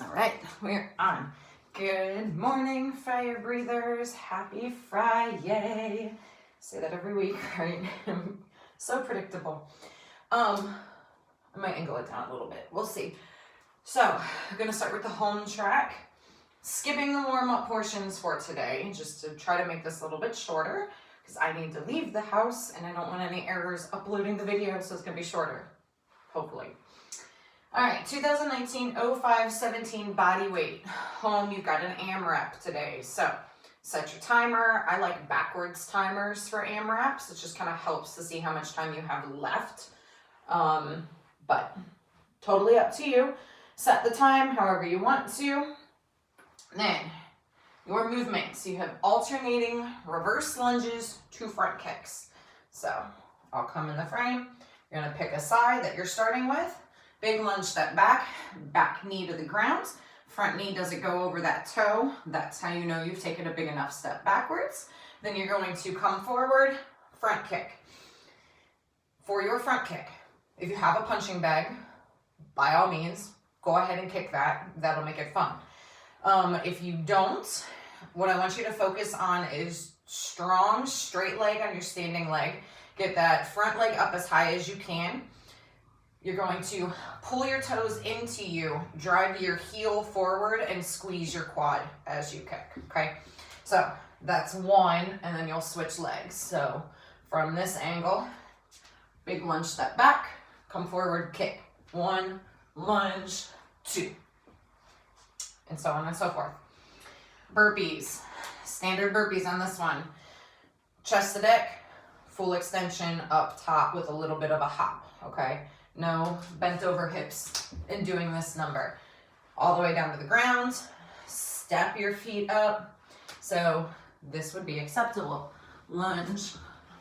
All right, we're on. Good morning, fire breathers. Happy Friday. Say that every week, right? So predictable. I might angle it down a little bit. We'll see. So, I'm going to start with the home track. Skipping the warm-up portions for today, just to try to make this a little bit shorter, because I need to leave the house and I don't want any errors uploading the video, so it's going to be shorter, hopefully. All right, 2019 0517 body weight. Home, you've got an AMRAP today. So set your timer. I like backwards timers for AMRAPs. It just kind of helps to see how much time you have left. But totally up to you. Set the time however you want to. Then your movements. You have alternating reverse lunges to front kicks. So I'll come in the frame. You're going to pick a side that you're starting with. Big lunge step back, back knee to the ground. Front knee doesn't go over that toe. That's how you know you've taken a big enough step backwards. Then you're going to come forward, front kick. For your front kick, if you have a punching bag, by all means, go ahead and kick that. That'll make it fun. If you don't, what I want you to focus on is strong, straight leg on your standing leg. Get that front leg up as high as you can. You're going to pull your toes into you, drive your heel forward, and squeeze your quad as you kick, okay? So that's one, and then you'll switch legs. So from this angle, big lunge step back, come forward, kick. One, lunge, two, and so on and so forth. Burpees, standard burpees on this one. Chest to deck, full extension up top with a little bit of a hop, okay? No bent over hips in doing this number. All the way down to the ground, step your feet up. So this would be acceptable. Lunge,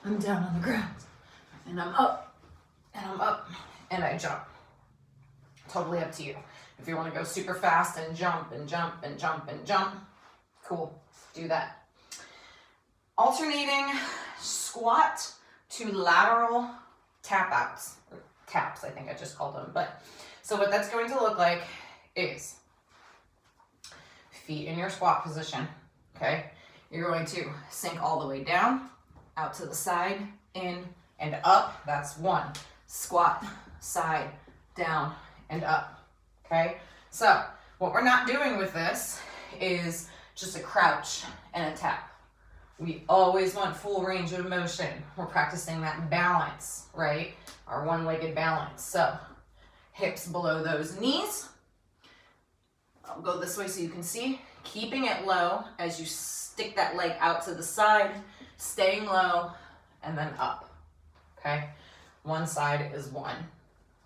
I'm down on the ground, and I'm up, and I jump. Totally up to you. If you want to go super fast and jump and jump and jump and jump, cool, do that. Alternating squat to lateral tap outs. Taps, I think I just called them. But so what that's going to look like is feet in your squat position, okay? You're going to sink all the way down, out to the side, in and up. That's one. Squat, side, down, and up, okay? So what we're not doing with this is just a crouch and a tap. We always want full range of motion. We're practicing that balance, right? Our one-legged balance. So hips below those knees. I'll go this way so you can see. Keeping it low as you stick that leg out to the side, staying low, and then up, okay? One side is one.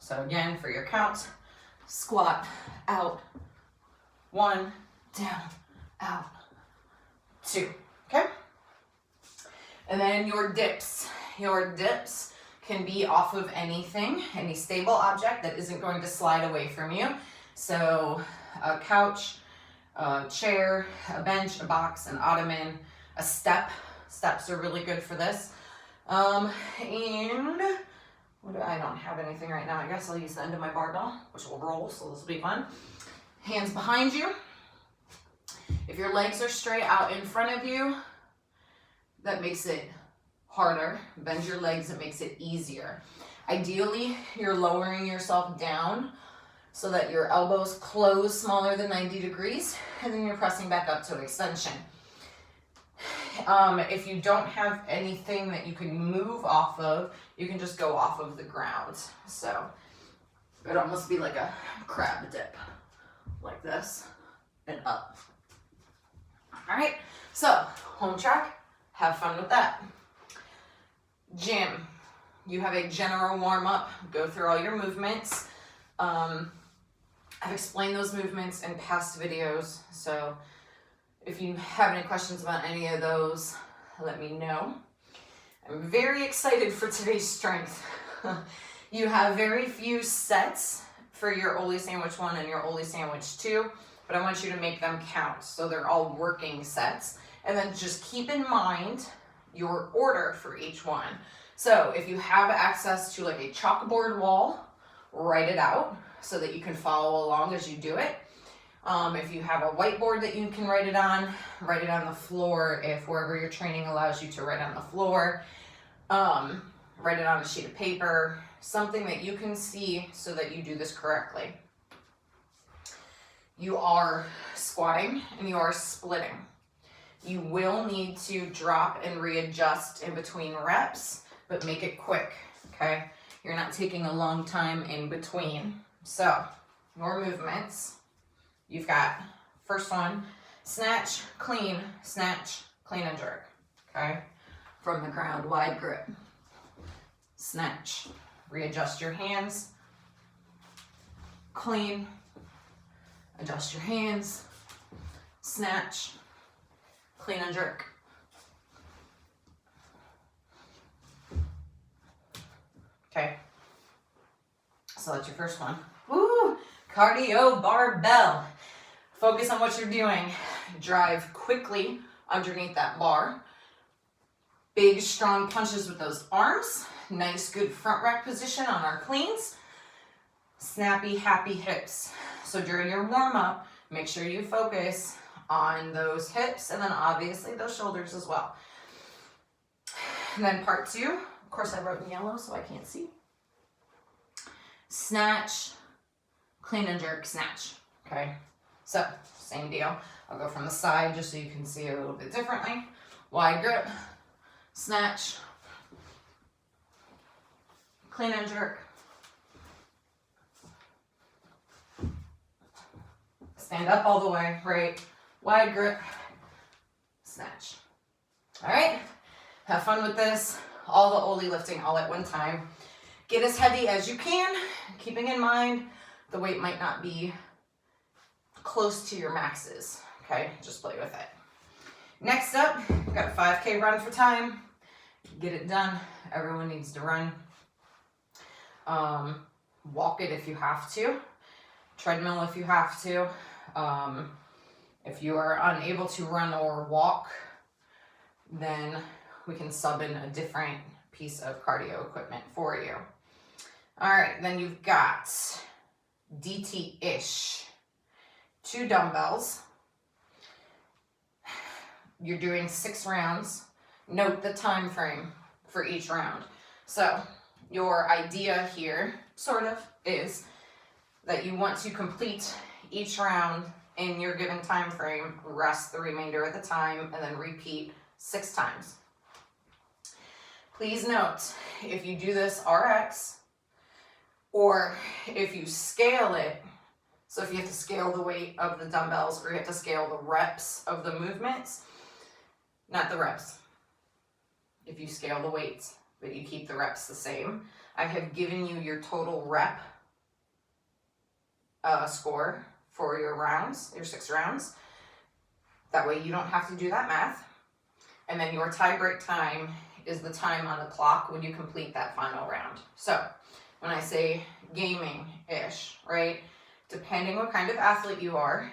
So again, for your count, squat, out, one, down, out, two, okay? And then your dips. Your dips can be off of anything, any stable object that isn't going to slide away from you. So a couch, a chair, a bench, a box, an ottoman, a step. Steps are really good for this. And I don't have anything right now. I guess I'll use the end of my barbell, which will roll, so this will be fun. Hands behind you. If your legs are straight out in front of you, that makes it harder. Bend your legs, it makes it easier. Ideally, you're lowering yourself down so that your elbows close smaller than 90 degrees, and then you're pressing back up to extension. If you don't have anything that you can move off of, you can just go off of the ground. So it'd almost be like a crab dip, like this, and up. All right, so home track. Have fun with that. Gym, you have a general warm-up. Go through all your movements. I've explained those movements in past videos, so if you have any questions about any of those, let me know. I'm very excited for today's strength. You have very few sets for your Oli Sandwich 1 and your Oli Sandwich 2, but I want you to make them count, so they're all working sets. And then just keep in mind your order for each one. So if you have access to like a chalkboard wall, write it out so that you can follow along as you do it. If you have a whiteboard that you can write it on the floor. If wherever you're training allows you to write on the floor, write it on a sheet of paper, something that you can see so that you do this correctly. You are squatting and you are splitting. You will need to drop and readjust in between reps, but make it quick, okay? You're not taking a long time in between. So, your movements, you've got first one, snatch, clean, and jerk, okay? From the ground, wide grip. Snatch, readjust your hands, clean, adjust your hands, snatch, clean and jerk. Okay, so that's your first one. Woo! Cardio barbell. Focus on what you're doing. Drive quickly underneath that bar. Big, strong punches with those arms. Nice, good front rack position on our cleans. Snappy, happy hips. So during your warm-up, make sure you focus on those hips and then obviously those shoulders as well. And then part two, of course I wrote in yellow so I can't see. Snatch, clean and jerk, snatch. Okay, so same deal. I'll go from the side just so you can see it a little bit differently. Wide grip, snatch, clean and jerk. Stand up all the way, right? Wide grip, snatch. All right, have fun with this. All the Oli lifting all at one time. Get as heavy as you can, keeping in mind the weight might not be close to your maxes, okay? Just play with it. Next up, we've got a 5K run for time. Get it done. Everyone needs to run. Walk it if you have to. Treadmill if you have to. If you are unable to run or walk, then we can sub in a different piece of cardio equipment for you. All right, then you've got DT-ish. 2 dumbbells. You're doing 6 rounds. Note the time frame for each round. So your idea here, sort of, is that you want to complete each round in your given time frame, rest the remainder of the time, and then repeat 6 times. Please note, if you do this RX, or if you scale it, so if you have to scale the weight of the dumbbells or you have to scale the reps of the movements, not the reps. If you scale the weights, but you keep the reps the same, I have given you your total rep score for your rounds, your 6 rounds. That way you don't have to do that math. And then your tie break time is the time on the clock when you complete that final round. So when I say gaming-ish, right? Depending what kind of athlete you are,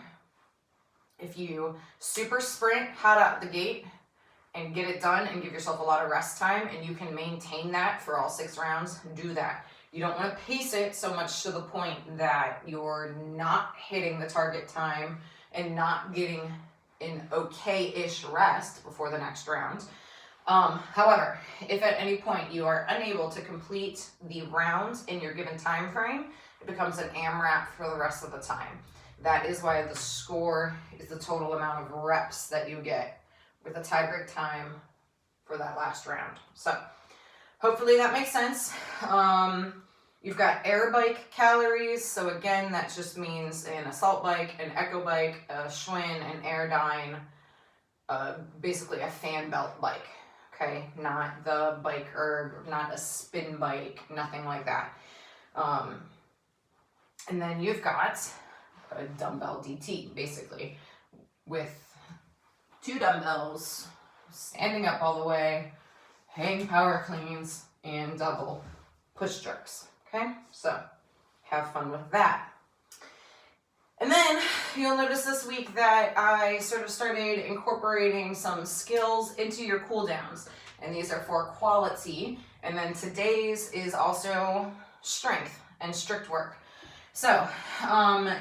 if you super sprint hot out the gate and get it done and give yourself a lot of rest time and you can maintain that for all 6 rounds, do that. You don't want to pace it so much to the point that you're not hitting the target time and not getting an okay-ish rest before the next round. However, if at any point you are unable to complete the round in your given time frame, it becomes an AMRAP for the rest of the time. That is why the score is the total amount of reps that you get with a tiebreak time for that last round. So hopefully that makes sense. You've got air bike calories. So again, that just means an assault bike, an echo bike, a Schwinn, an Airdyne, basically a fan belt bike. Okay, not the bike erg, not a spin bike, nothing like that. And then you've got a dumbbell DT, basically, with 2 dumbbells, standing up all the way, hang power cleans, and double push jerks. Okay, so have fun with that. And then you'll notice this week that I sort of started incorporating some skills into your cool downs. And these are for quality. And then today's is also strength and strict work. So,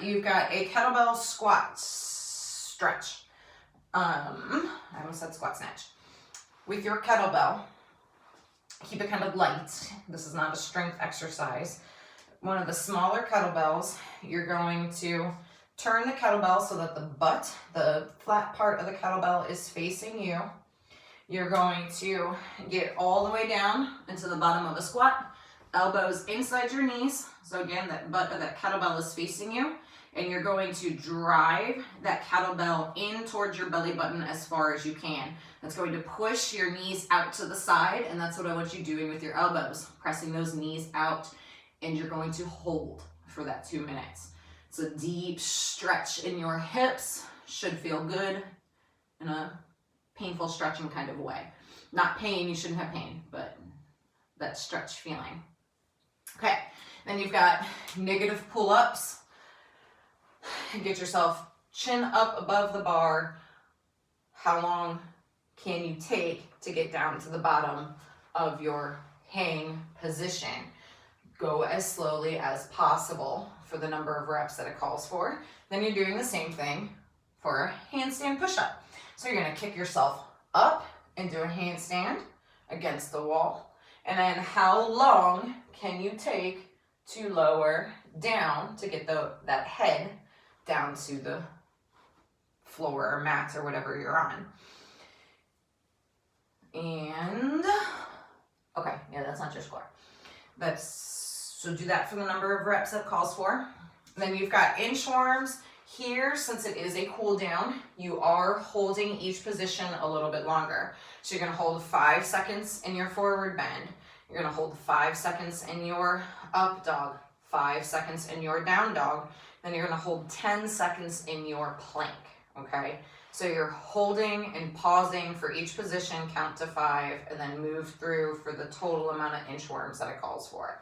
you've got a kettlebell squat stretch. I almost said squat snatch. With your kettlebell, keep it kind of light. This is not a strength exercise. One of the smaller kettlebells, you're going to turn the kettlebell so that the butt, the flat part of the kettlebell, is facing you. You're going to get all the way down into the bottom of a squat, elbows inside your knees. So again, that butt of that kettlebell is facing you. And you're going to drive that kettlebell in towards your belly button as far as you can. That's going to push your knees out to the side, and that's what I want you doing with your elbows, pressing those knees out, and you're going to hold for that 2 minutes. It's a deep stretch in your hips, should feel good in a painful stretching kind of way. Not pain, you shouldn't have pain, but that stretch feeling. Okay, then you've got negative pull-ups. Get yourself chin up above the bar. How long can you take to get down to the bottom of your hang position? Go as slowly as possible for the number of reps that it calls for. Then you're doing the same thing for a handstand push-up. So you're going to kick yourself up and do a handstand against the wall. And then how long can you take to lower down to get that head down to the floor or mat or whatever you're on. And, okay, yeah, that's not your score. So do that for the number of reps that calls for. Then you've got inchworms. Here, since it is a cool down, you are holding each position a little bit longer. So you're gonna hold 5 seconds in your forward bend. You're gonna hold 5 seconds in your up dog, 5 seconds in your down dog. Then you're gonna hold 10 seconds in your plank, okay? So you're holding and pausing for each position, count to 5, and then move through for the total amount of inchworms that it calls for.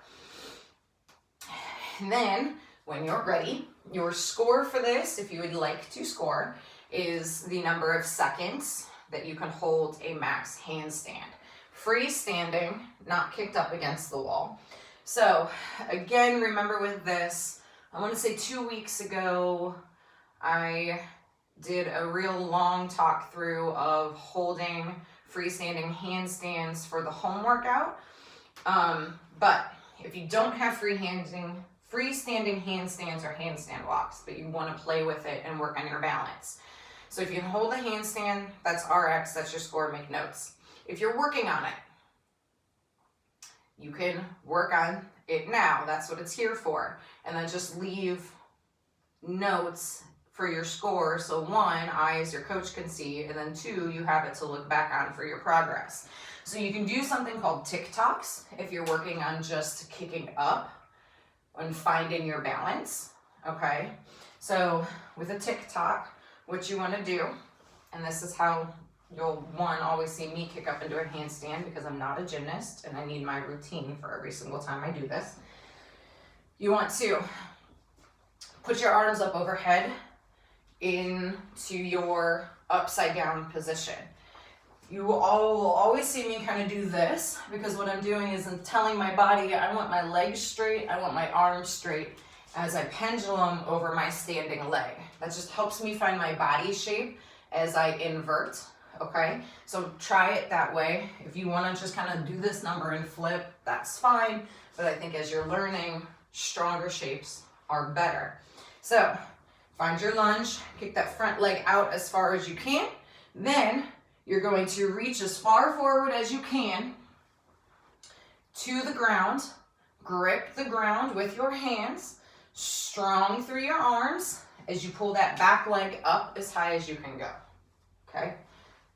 And then, when you're ready, your score for this, if you would like to score, is the number of seconds that you can hold a max handstand. Freestanding, not kicked up against the wall. So, again, remember with this, I want to say 2 weeks ago, I did a real long talk through of holding freestanding handstands for the home workout. But if you don't have freestanding handstands or handstand walks, but you want to play with it and work on your balance. So if you can hold a handstand, that's RX, that's your score, make notes. If you're working on it, you can work on it now. That's what it's here for. And then just leave notes for your score. So 1, I as your coach can see, and then 2, you have it to look back on for your progress. So you can do something called TikToks if you're working on just kicking up and finding your balance, okay? So with a TikTok, what you want to do, and this is how you'll, 1, always see me kick up and do a handstand because I'm not a gymnast and I need my routine for every single time I do this. You want to put your arms up overhead into your upside down position. You will always see me kind of do this because what I'm doing is I'm telling my body I want my legs straight, I want my arms straight as I pendulum over my standing leg. That just helps me find my body shape as I invert, okay? So try it that way. If you want to just kind of do this number and flip, that's fine. But I think as you're learning, stronger shapes are better. So find your lunge, kick that front leg out as far as you can. Then you're going to reach as far forward as you can to the ground. Grip the ground with your hands, strong through your arms as you pull that back leg up as high as you can go, okay?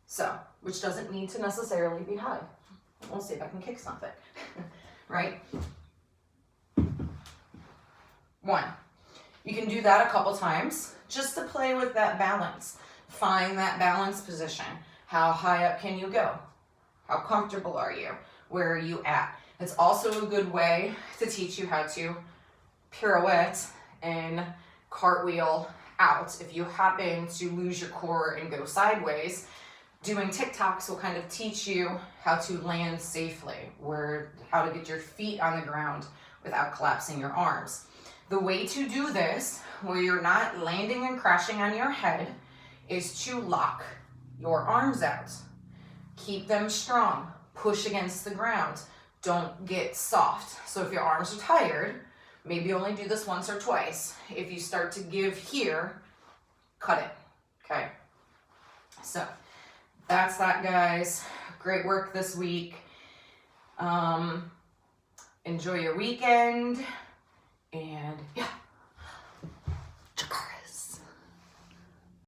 So, which doesn't need to necessarily be high. We'll see if I can kick something, right? 1, you can do that a couple times just to play with that balance. Find that balance position. How high up can you go? How comfortable are you? Where are you at? It's also a good way to teach you how to pirouette and cartwheel out. If you happen to lose your core and go sideways, doing TikToks will kind of teach you how to land safely, how to get your feet on the ground without collapsing your arms. The way to do this, where you're not landing and crashing on your head, is to lock your arms out. Keep them strong. Push against the ground. Don't get soft. So if your arms are tired, maybe only do this once or twice. If you start to give here, cut it, okay? So that's that, guys. Great work this week. Enjoy your weekend, and yeah.